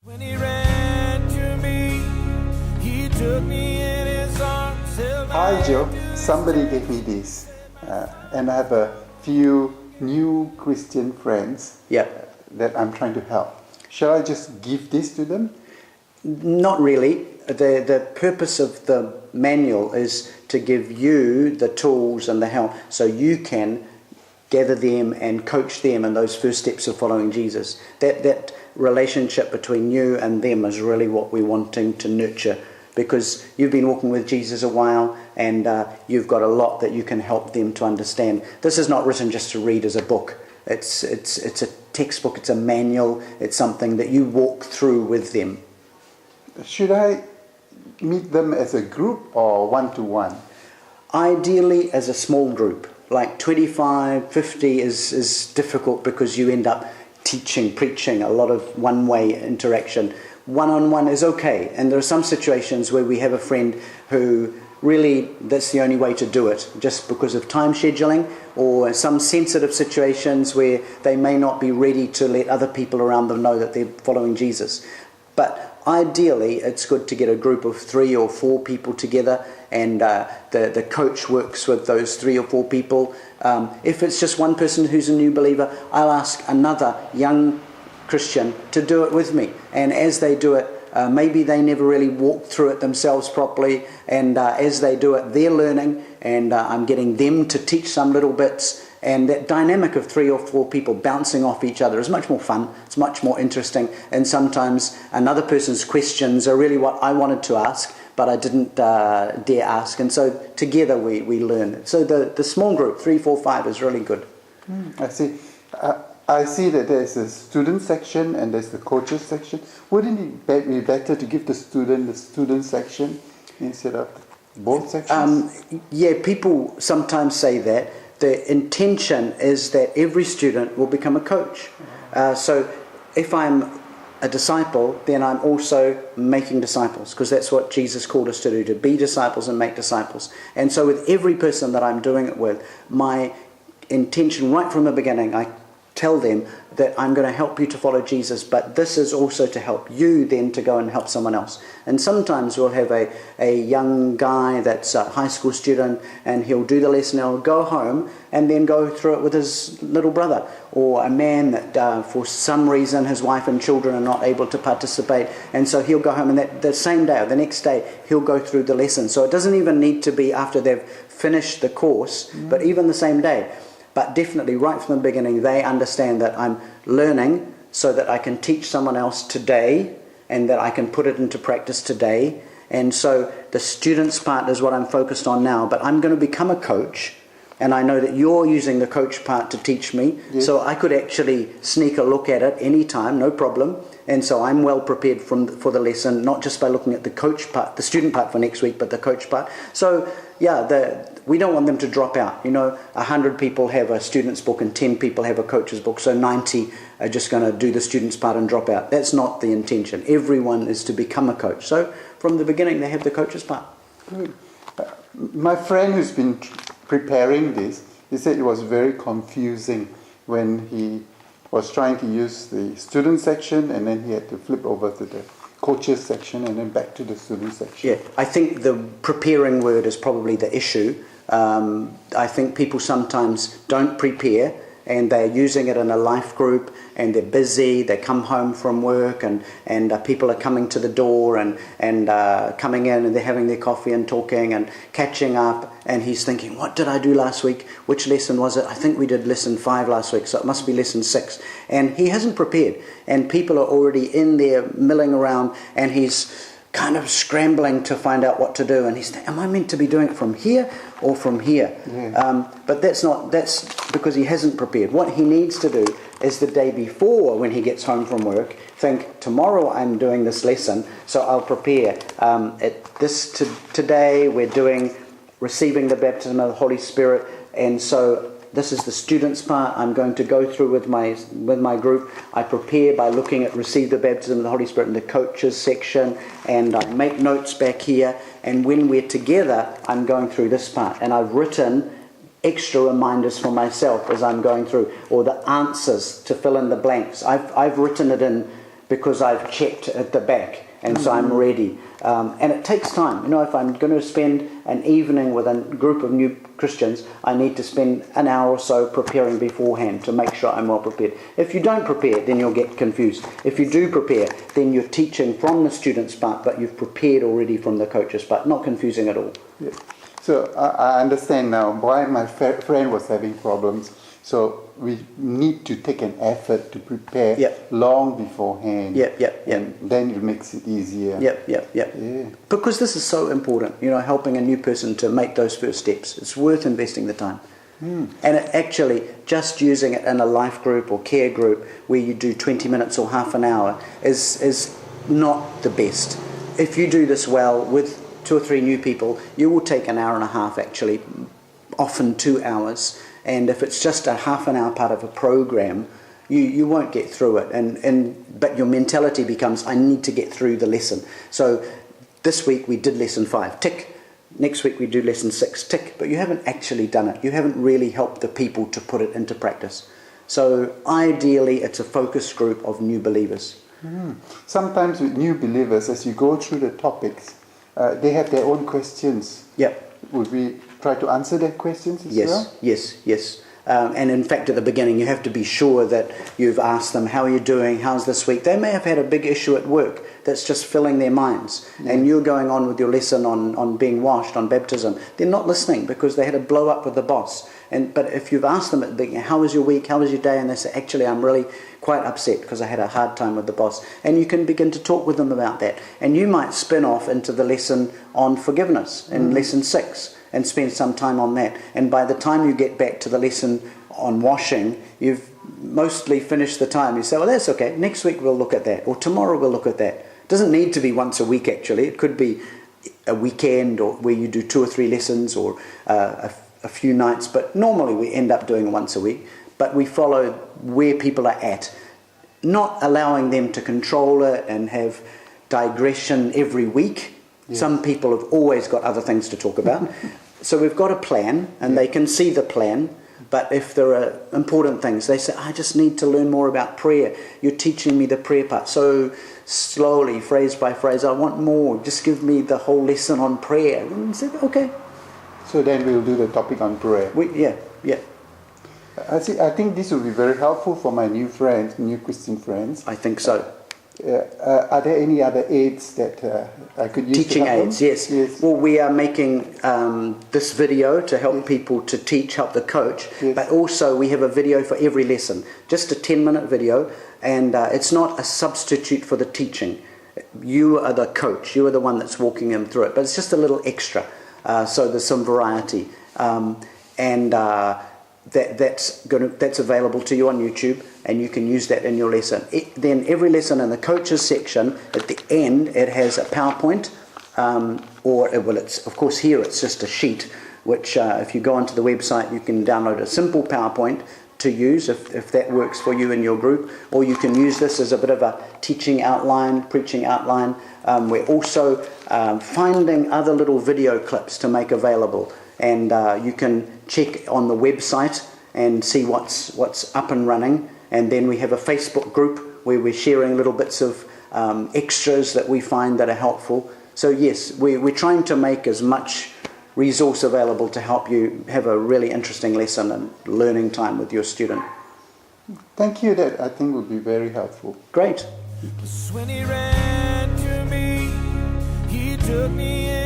When he ran to me, he took me in his arms. Hi Joe, somebody gave me this, and I have a few new Christian friends that I'm trying to help. Shall I just give this to them? Not really. The purpose of the manual is to give you the tools and the help so you can gather them and coach them in those first steps of following Jesus. That relationship between you and them is really what we're wanting to nurture, because you've been walking with Jesus a while and you've got a lot that you can help them to understand. This is not written just to read as a book. It's a textbook, it's a manual, it's something that you walk through with them. Should I meet them as a group or one-to-one? Ideally as a small group. Like 25, 50 is difficult because you end up teaching, preaching, a lot of one-way interaction. One-on-one is okay, and there are some situations where we have a friend who really that's the only way to do it, just because of time scheduling or some sensitive situations where they may not be ready to let other people around them know that they're following Jesus. But ideally, it's good to get a group of 3 or 4 people together, and the coach works with those 3 or 4 people. If it's just one person who's a new believer, I'll ask another young Christian to do it with me. And as they do it, maybe they never really walked through it themselves properly, and as they do it, they're learning, and I'm getting them to teach some little bits. And that dynamic of 3 or 4 people bouncing off each other is much more fun, it's much more interesting, and sometimes another person's questions are really what I wanted to ask, but I didn't dare ask, and so together we learn. So the small group, 3, 4, 5, is really good. I see. I see that there's a student section and there's the coaches section. Wouldn't it be better to give the student section instead of both sections? Yeah, people sometimes say that. The intention is that every student will become a coach. So if I'm a disciple, then I'm also making disciples, because that's what Jesus called us to do, to be disciples and make disciples. And so with every person that I'm doing it with, my intention right from the beginning, I tell them that I'm going to help you to follow Jesus, but this is also to help you then to go and help someone else. And sometimes we'll have a young guy that's a high school student, and he'll do the lesson, he'll go home and then go through it with his little brother, or a man that for some reason his wife and children are not able to participate, and so he'll go home, and the same day or the next day he'll go through the lesson. So it doesn't even need to be after they've finished the course, but even the same day. But definitely right from the beginning, they understand that I'm learning so that I can teach someone else today and that I can put it into practice today. And so the students part is what I'm focused on now. But I'm going to become a coach, and I know that you're using the coach part to teach me. Yes. So I could actually sneak a look at it anytime, no problem. And so I'm well prepared for the lesson, not just by looking at the coach part, the student part for next week, but the coach part. So yeah, we don't want them to drop out. 100 people have a student's book and 10 people have a coach's book, so 90 are just going to do the student's part and drop out. That's not the intention. Everyone is to become a coach. So from the beginning, they have the coach's part. Good. My friend who's been preparing this, he said it was very confusing when he was trying to use the student section, and then he had to flip over to the coaches section and then back to the student section. Yeah, I think the preparing word is probably the issue. I think people sometimes don't prepare, and they're using it in a life group, and they're busy, they come home from work, and people are coming to the door and coming in, and they're having their coffee and talking and catching up, and he's thinking, what did I do last week? Which lesson was it? I think we did lesson 5 last week, so it must be lesson 6. And he hasn't prepared, and people are already in there milling around, and he's kind of scrambling to find out what to do, and he's thinking, am I meant to be doing it from here or from here? Yeah. But that's because he hasn't prepared. What he needs to do is the day before, when he gets home from work, think, tomorrow I'm doing this lesson, so I'll prepare. Today we're doing receiving the baptism of the Holy Spirit, and so this is the students part. I'm going to go through with my group. I prepare by looking at receive the baptism of the Holy Spirit in the coaches section, and I make notes back here. And when we're together, I'm going through this part, and I've written extra reminders for myself as I'm going through, or the answers to fill in the blanks. I've written it in because I've checked at the back, and so I'm ready. And it takes time. You know, if I'm going to spend an evening with a group of new Christians, I need to spend an hour or so preparing beforehand to make sure I'm well prepared. If you don't prepare, then you'll get confused. If you do prepare, then you're teaching from the student's part, but you've prepared already from the coach's part. Not confusing at all. Yeah. So I understand now why my friend was having problems. So we need to take an effort to prepare long beforehand. And then it makes it easier. Yeah. Because this is so important, you know, helping a new person to make those first steps. It's worth investing the time. And it actually, just using it in a life group or care group where you do 20 minutes or half an hour is not the best. If you do this well with 2 or 3 new people, you will take an hour and a half actually, often 2 hours. And if it's just a half an hour part of a program, you won't get through it. But your mentality becomes, I need to get through the lesson. So this week we did lesson 5, tick. Next week we do lesson 6, tick. But you haven't actually done it. You haven't really helped the people to put it into practice. So ideally it's a focus group of new believers. Sometimes with new believers, as you go through the topics, they have their own questions. Would we try to answer their questions as well? Yes. And in fact, at the beginning, you have to be sure that you've asked them, how are you doing? How's this week? They may have had a big issue at work that's just filling their minds. And you're going on with your lesson on being washed, on baptism. They're not listening because they had a blow up with the boss. But if you've asked them at the beginning, how was your week? How was your day? And they say, actually, I'm really quite upset because I had a hard time with the boss. And you can begin to talk with them about that. And you might spin off into the lesson on forgiveness in lesson 6. And spend some time on that. And by the time you get back to the lesson on washing, you've mostly finished the time. You say, well, that's okay. Next week we'll look at that. Or tomorrow we'll look at that. It doesn't need to be once a week, actually. It could be a weekend or where you do 2 or 3 lessons or a few nights. But normally we end up doing it once a week. But we follow where people are at. Not allowing them to control it and have digression every week. Some people have always got other things to talk about. So we've got a plan, and they can see the plan. But if there are important things, they say, I just need to learn more about prayer. You're teaching me the prayer part so slowly, phrase by phrase. I want more. Just give me the whole lesson on prayer. And I said, okay. So then we'll do the topic on prayer. I think this will be very helpful for my new friends, new Christian friends. I think so. Are there any other aids that I could use? Teaching aids, yes. Well, we are making this video to help people to teach, help the coach, but also we have a video for every lesson, just a 10-minute video, and it's not a substitute for the teaching. You are the coach, you are the one that's walking them through it, but it's just a little extra, so there's some variety. That's available to you on YouTube, and you can use that in your lesson. Then every lesson in the coaches section, at the end, it has a PowerPoint, it's of course here it's just a sheet, which if you go onto the website, you can download a simple PowerPoint to use if that works for you and your group, or you can use this as a bit of a teaching outline, preaching outline. We're also finding other little video clips to make available. And you can check on the website and see what's up and running. And then we have a Facebook group where we're sharing little bits of extras that we find that are helpful. So yes, we're trying to make as much resource available to help you have a really interesting lesson and learning time with your student. Thank you. That I think would be very helpful. Great. When he ran to me, he took me in